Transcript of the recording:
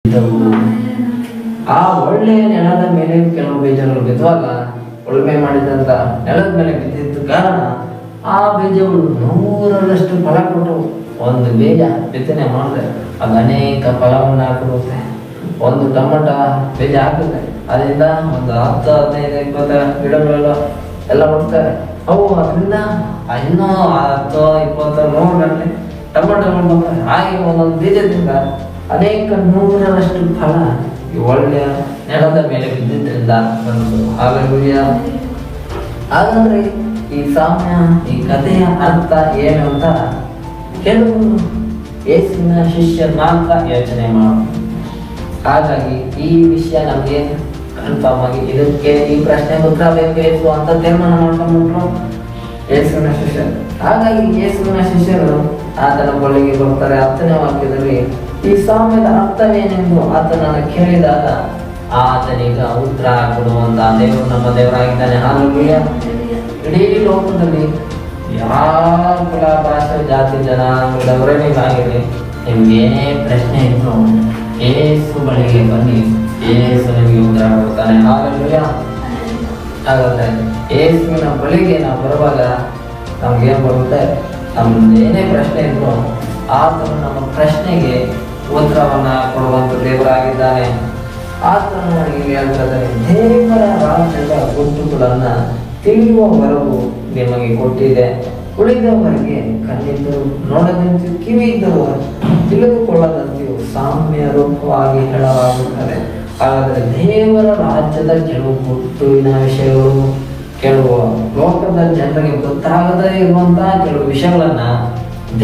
ಇದ್ದವು. ಆ ಒಳ್ಳೆಯ ನೆಲದ ಮೇಲೆ ಕೆಲವು ಬೀಜಗಳು ಬಿದ್ದಾಗ ಉಳುಮೆ ಮಾಡಿದಂತ ನೆಲದ ಮೇಲೆ ಬಿದ್ದಿದ್ದ ಕಾರಣ ಆ ಬೀಜಗಳು 100ರಷ್ಟು ಫಲ ಕೊಟ್ಟವು. ಒಂದು ಬೀಜ ಬಿತ್ತನೆ ಮಾಡಿದ್ರೆ ಅದು ಅನೇಕ ಫಲವನ್ನು ಕೊಡುತ್ತೆ. ಒಂದು ಟೊಮಟ ಬೀಜ ಹಾಕಿದ್ರೆ ಅದರಿಂದ ಒಂದು 10, 15, 20 ಗಿಡಗಳೆಲ್ಲ ಎಲ್ಲ ಹುಡ್ತಾರೆ. ಅವು ಅದರಿಂದ ಇನ್ನೂ 10, 20, 100 ಗಂಟೆ ಟೊಮಟೊಗಳು ಬರ್ತಾರೆ. ಹಾಗೆ ಒಂದೊಂದು ಬೀಜದಿಂದ ಅನೇಕ 100ರಷ್ಟು ಫಲ ಈ ಒಳ್ಳೆಯ ನೆಲದ ಮೇಲೆ ಬಿದ್ದಿದ್ದರಿಂದ ಬಂತು. ಹಾಗಾದ್ರೆ ಈ ಸಾಮ್ಯ, ಈ ಕಥೆಯ ಅರ್ಥ ಏನು ಅಂತ ಕೆಲವು ಯೇಸುವಿನ ಶಿಷ್ಯರು ಮಾತ್ರ ಯೋಚನೆ ಮಾಡು. ಹಾಗಾಗಿ ಈ ವಿಷಯ ನಮಗೆ ಕನ್ಫರ್ಮ್ ಆಗಿ ಇದಕ್ಕೆ ಈ ಪ್ರಶ್ನೆಗೆ ಉತ್ತರ ಬೇಕು ಅಂತ ತೀರ್ಮಾನ ಮಾಡ್ಕೊಂಡ್ಬಿಟ್ರು ಯೇಸುವಿನ ಶಿಷ್ಯರು. ಹಾಗಾಗಿ ಯೇಸುವಿನ ಶಿಷ್ಯರು ಆತನ ಬಳಿಗೆ ಬರ್ತಾರೆ. 10ನೇ ವಾಕ್ಯದಲ್ಲಿ ಈ ಸಾಮ್ಯದ ಅರ್ಥವೇನೆಂದು ಆತನನ್ನು ಕೇಳಿದಾಗ ಆತನಿಗ ಉತ್ತರ ಕೊಡುವಂತ ದೇವರು ನಮ್ಮ ದೇವರಾಗಿದ್ದಾನೆ. ಹಾಲೆಲೂಯಾ. ಇಡೀ ಲೋಕದಲ್ಲಿ ಯಾವ ಕುಲ, ಭಾಷೆ, ಜಾತಿ, ಜನಾಂಗದವರೇ ನಿಮ್ಗೇನೇ ಪ್ರಶ್ನೆ ಇದ್ರು ಯೇಸು ಬಳಿಗೆ ಬನ್ನಿ, ಯೇಸು ನಿಮಗೆ ಉತ್ತರ ಕೊಡ್ತಾನೆ. ಹಾಲೆಲೂಯಾ. ಹಾಗಾದ್ರೆ ಯೇಸುವಿನ ಬಳಿಗೆ ನಾವು ಬರುವಾಗ ನಮ್ಗೇನು ಬರುತ್ತೆ? ನಮ್ದು ಏನೇ ಪ್ರಶ್ನೆ ಇದ್ರು ಆತನು ನಮ್ಮ ಪ್ರಶ್ನೆಗೆ ಉತ್ತರವನ್ನ ಕೊಡುವಂತ ದೇವರಾಗಿದ್ದಾನೆ. ಆತನು ಇಲ್ಲಿ ಹೇಳ್ತಾರೆ, ದೇವರ ರಾಜ್ಯದ ಗುಟ್ಟುಗಳನ್ನ ತಿಳಿಯುವ ವರವು ನಿಮಗೆ ಕೊಟ್ಟಿದೆ. ಉಳಿದವರಿಗೆ ಕಣ್ಣಿದ್ದರು ನೋಡದಂತೆ, ಕಿವಿ ಇದ್ದವರು ತಿಳಿದುಕೊಳ್ಳದಂತೆಯೂ ಸಾಮ್ಯ ರೂಪವಾಗಿ ಹೇಳಲಾಗುತ್ತದೆ. ಹಾಗಾದರೆ ದೇವರ ರಾಜ್ಯದ ಕೆಲವು ಗುಟ್ಟುವಿನ ವಿಷಯಗಳು, ಕೆಲವು ಲೋಕದ ಜನರಿಗೆ ಗೊತ್ತಾಗದೇ ಇರುವಂತಹ ಕೆಲವು ವಿಷಯಗಳನ್ನ